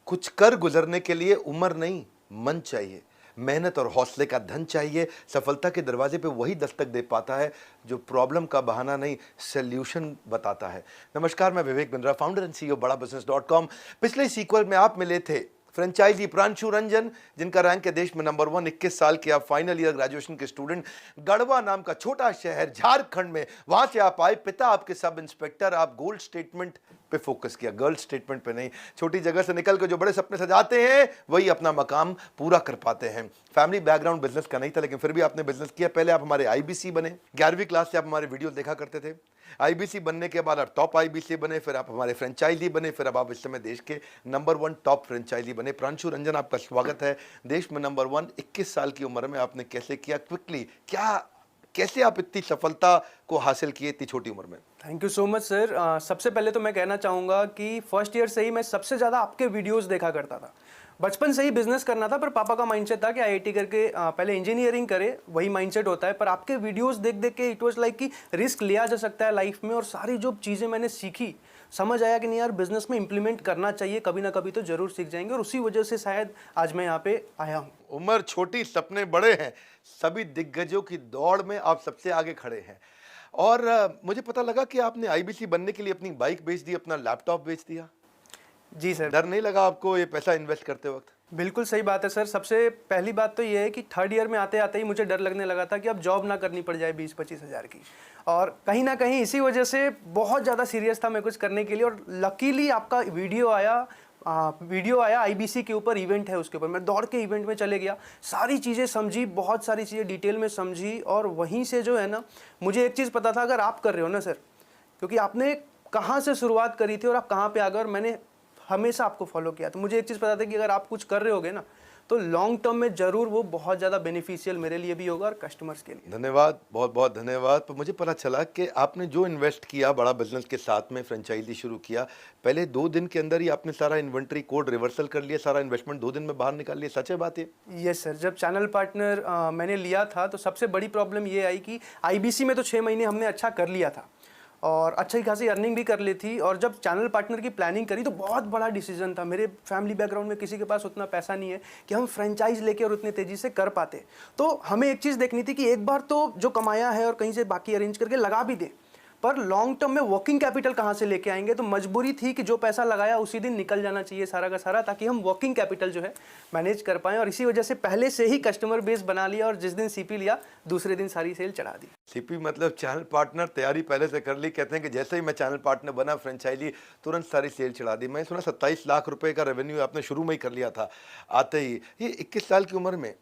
कुछ कर गुजरने के लिए उम्र नहीं, मन चाहिए। मेहनत और हौसले का धन चाहिए। सफलता के दरवाजे पे वही दस्तक दे पाता है जो प्रॉब्लम का बहाना नहीं, सॉल्यूशन बताता है। नमस्कार, मैं Vivek Bindra, founder and CEO बड़ा बिजनेस.com। पिछले सीक्वल में आप मिले थे फ्रेंचाइजी प्रांशु रंजन, जिनका रैंक है देश में नंबर 1। 21 साल के आप फाइनल ईयर ग्रेजुएशन के स्टूडेंट। गढ़वा नाम का छोटा शहर झारखंड में, वहां से आप आए। पिता आपके सब इंस्पेक्टर। आप गोल्ड स्टेटमेंट पे फोकस किया, गर्ल स्टेटमेंट पे नहीं। छोटी जगह से निकल कर जो बड़े सपने सजाते हैं वही अपना मकाम पूरा कर पाते हैं। फैमिली बैकग्राउंड बिजनेस का नहीं था, लेकिन फिर भी आपने बिजनेस किया। पहले आप हमारे आईबीसी बने, 11वीं क्लास से आप हमारे वीडियो देखा करते थे। आईबीसी बनने के बाद आप टॉप आईबीसी बने, फिर आप हमारे फ्रेंचाइजी बने, फिर अब आप इस समय देश के नंबर 1 टॉप फ्रेंचाइजी बने। प्रांशु रंजन, आपका स्वागत है देश में नंबर 1। 21 साल की उम्र में आपने कैसे किया, क्विकली कैसे आप इतनी सफलता को हासिल किए इतनी छोटी उम्र में? Thank you so much sir. सबसे पहले तो मैं कहना चाहूँगा कि फर्स्ट ईयर से ही मैं सबसे ज़्यादा आपके वीडियोस देखा करता था। बचपन से ही बिजनेस करना था, पर पापा का माइंडसेट था कि आईआईटी करके पहले इंजीनियरिंग करे, वही माइंडसेट होता है। पर आपके वीडियोस देख देख के इट वाज लाइक कि रिस्क लिया जा सकता है लाइफ में, और सारी जो चीज़ें मैंने सीखी, समझ आया कि नहीं यार, बिजनेस में इंप्लीमेंट करना चाहिए, कभी ना कभी तो जरूर सीख जाएंगे। और उसी वजह से शायद आज मैं यहाँ पे आया हूँ। उम्र छोटी, सपने बड़े हैं। सभी दिग्गजों की दौड़ में आप सबसे आगे खड़े हैं। और मुझे पता लगा कि आपने आईबीसी बनने के लिए अपनी बाइक बेच दी, अपना लैपटॉप बेच दिया। जी सर। डर नहीं लगा आपको ये पैसा इन्वेस्ट करते वक्त? बिल्कुल सही बात है सर। सबसे पहली बात तो ये है कि थर्ड ईयर में आते आते ही मुझे डर लगने लगा था कि अब जॉब ना करनी पड़ जाए 20-25 हज़ार की। और कहीं ना कहीं इसी वजह से बहुत ज़्यादा सीरियस था मैं कुछ करने के लिए। और लकीली आपका वीडियो आया आईबीसी के ऊपर, इवेंट है उसके ऊपर। मैं दौड़ के इवेंट में चले गया, सारी चीज़ें समझी, बहुत सारी चीज़ें डिटेल में समझी। और वहीं से जो है ना, मुझे एक चीज़ पता था, अगर आप कर रहे हो ना सर, क्योंकि आपने कहाँ से शुरुआत करी थी और आप कहाँ पे आ गए, और मैंने हमेशा आपको फॉलो किया, तो मुझे एक चीज़ पता था कि अगर आप कुछ कर रहे होगे ना, तो लॉन्ग टर्म में ज़रूर वो बहुत ज़्यादा बेनिफिशियल मेरे लिए भी होगा और कस्टमर्स के लिए। धन्यवाद, बहुत बहुत धन्यवाद। पर मुझे पता चला कि आपने जो इन्वेस्ट किया बड़ा बिजनेस के साथ में, फ्रेंचाइजी शुरू किया, पहले 2 दिन के अंदर ही आपने सारा इन्वेंट्री कोड रिवर्सल कर लिया, सारा इन्वेस्टमेंट 2 दिन में बाहर निकाल लिया। सच है बात ये? Yes sir. जब चैनल पार्टनर मैंने लिया था, तो सबसे बड़ी प्रॉब्लम ये आई कि आईबीसी में तो 6 महीने हमने अच्छा कर लिया था और अच्छी खासी अर्निंग भी कर ली थी। और जब चैनल पार्टनर की प्लानिंग करी तो बहुत बड़ा डिसीजन था। मेरे फैमिली बैकग्राउंड में किसी के पास उतना पैसा नहीं है कि हम फ्रेंचाइज लेके और उतनी तेज़ी से कर पाते। तो हमें एक चीज़ देखनी थी कि एक बार तो जो कमाया है और कहीं से बाकी अरेंज करके लगा भी दे, पर लॉन्ग टर्म में वर्किंग कैपिटल कहाँ से लेके आएंगे। तो मजबूरी थी कि जो पैसा लगाया उसी दिन निकल जाना चाहिए सारा का सारा, ताकि हम वर्किंग कैपिटल जो है मैनेज कर पाएं। और इसी वजह से पहले से ही कस्टमर बेस बना लिया, और जिस दिन सीपी लिया दूसरे दिन सारी सेल चढ़ा दी। सीपी मतलब चैनल पार्टनर, तैयारी पहले से कर ली। कहते हैं कि जैसे ही मैं चैनल पार्टनर बना, फ्रेंचाइजी तुरंत सारी सेल चढ़ा दी। मैं सुना 27 लाख रुपए का रेवेन्यू आपने शुरू में ही कर लिया था आते ही। ये 21 साल की उम्र में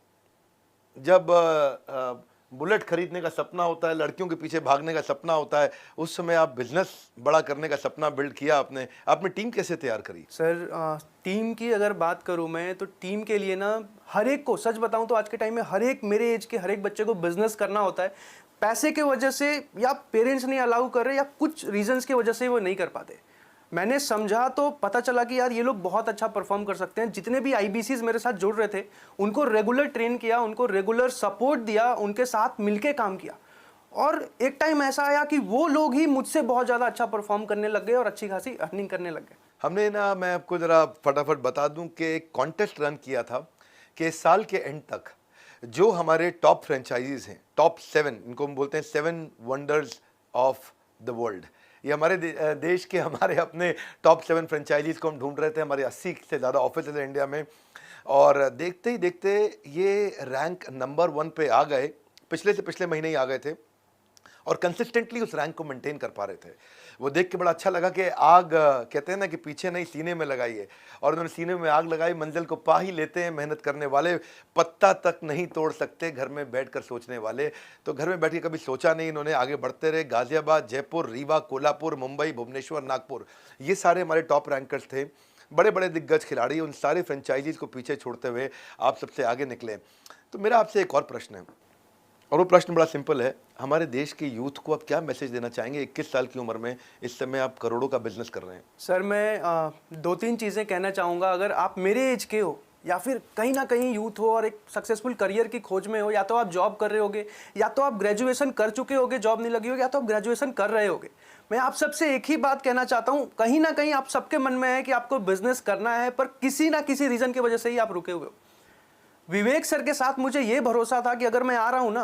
जब बुलेट खरीदने का सपना होता है, लड़कियों के पीछे भागने का सपना होता है, उस समय आप बिजनेस बड़ा करने का सपना बिल्ड किया आपने टीम कैसे तैयार करी? सर, टीम की अगर बात करूं मैं, तो टीम के लिए ना, हर एक को सच बताऊं तो आज के टाइम में हर एक, मेरे एज के हर एक बच्चे को बिजनेस करना होता है। पैसे के वजह से, या पेरेंट्स नहीं अलाउ कर रहे, या कुछ रीजंस की वजह से वो नहीं कर पाते। मैंने समझा तो पता चला कि यार ये लोग बहुत अच्छा परफॉर्म कर सकते हैं। जितने भी आईबीसीज मेरे साथ जुड़ रहे थे, उनको रेगुलर ट्रेन किया, उनको रेगुलर सपोर्ट दिया, उनके साथ मिलके काम किया। और एक टाइम ऐसा आया कि वो लोग ही मुझसे बहुत ज़्यादा अच्छा परफॉर्म करने लग गए और अच्छी खासी अर्निंग करने लग गए। हमने ना, मैं आपको ज़रा फटाफट बता दूं कि एक कॉन्टेस्ट रन किया था कि साल के एंड तक जो हमारे टॉप फ्रेंचाइजीज हैं, टॉप 7, इनको हम बोलते हैं 7 वंडर्स ऑफ द वर्ल्ड। ये हमारे देश के हमारे अपने टॉप 7 फ्रेंचाइजीज को हम ढूंढ रहे थे। हमारे 80 से ज़्यादा ऑफिस है इंडिया में, और देखते ही देखते ये रैंक नंबर 1 पे आ गए। पिछले से पिछले महीने ही आ गए थे और कंसिस्टेंटली उस रैंक को मेंटेन कर पा रहे थे। वो देख के बड़ा अच्छा लगा कि आग, कहते हैं ना कि पीछे नहीं सीने में लगाइए, और उन्होंने सीने में आग लगाई। मंजिल को पा ही लेते हैं मेहनत करने वाले, पत्ता तक नहीं तोड़ सकते घर में बैठकर सोचने वाले। तो घर में बैठ के कभी सोचा नहीं, इन्होंने आगे बढ़ते रहे। गाजियाबाद, जयपुर, रीवा, कोल्हापुर, मुंबई, भुवनेश्वर, नागपुर, ये सारे हमारे टॉप रैंकर्स थे। बड़े बड़े दिग्गज खिलाड़ी, उन सारे फ्रेंचाइजीज को पीछे छोड़ते हुए आप सबसे आगे निकले। तो मेरा आपसे एक और प्रश्न है, और वो प्रश्न बड़ा सिंपल है। हमारे देश के यूथ को आप क्या मैसेज देना चाहेंगे? 21 साल की उम्र में इस समय आप करोड़ों का बिजनेस कर रहे हैं। सर, मैं 2-3 चीज़ें कहना चाहूँगा। अगर आप मेरे एज के हो, या फिर कहीं ना कहीं यूथ हो और एक सक्सेसफुल करियर की खोज में हो, या तो आप जॉब कर रहे होगे, या तो आप ग्रेजुएशन कर चुके होगे, जॉब नहीं लगी होगी, या तो आप ग्रेजुएशन कर रहे होगे, मैं आप सबसे एक ही बात कहना चाहता हूं, कहीं ना कहीं आप सबके मन में है कि आपको बिजनेस करना है, पर किसी ना किसी रीजन की वजह से ही आप रुके हुए हो। विवेक सर के साथ मुझे यह भरोसा था कि अगर मैं आ रहा हूं ना,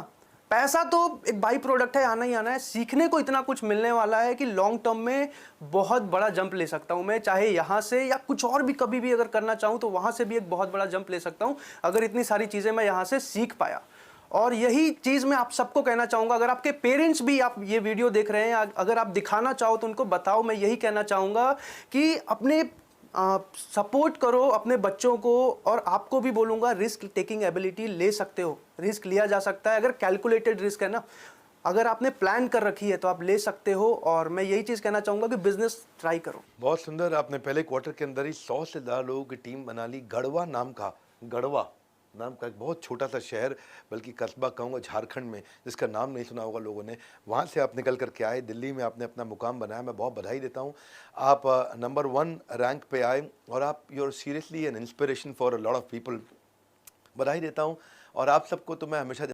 पैसा तो एक बाई प्रोडक्ट है, आना ही आना है, सीखने को इतना कुछ मिलने वाला है कि लॉन्ग टर्म में बहुत बड़ा जंप ले सकता हूं मैं, चाहे यहां से या कुछ और भी कभी भी अगर करना चाहूं तो वहां से भी एक बहुत बड़ा जंप ले सकता हूं, अगर इतनी सारी चीजें मैं यहां से सीख पाया। और यही चीज मैं आप सबको कहना चाहूंगा, अगर आपके पेरेंट्स भी आप ये वीडियो देख रहे हैं, अगर आप दिखाना चाहो तो उनको बताओ। मैं यही कहना चाहूंगा कि अपने सपोर्ट करो अपने बच्चों को, और आपको भी बोलूंगा रिस्क टेकिंग एबिलिटी ले सकते हो, रिस्क लिया जा सकता है, अगर कैलकुलेटेड रिस्क है ना, अगर आपने प्लान कर रखी है तो आप ले सकते हो। और मैं यही चीज़ कहना चाहूंगा कि बिजनेस ट्राई करो। बहुत सुंदर, आपने पहले क्वार्टर के अंदर ही 100 से ज़्यादा लोगों की टीम बना ली। गढ़वा नाम का एक बहुत छोटा सा शहर, बल्कि कस्बा कहूँगा, झारखंड में, जिसका नाम नहीं सुना होगा लोगों ने, वहाँ से आप निकल करके आए, दिल्ली में आपने अपना मुकाम बनाया। मैं बहुत बधाई देता हूँ। आप नंबर 1 रैंक पे आए और आप you are seriously an inspiration for a lot of people. बधाई देता हूँ। और आप सबको तो मैं हमेशा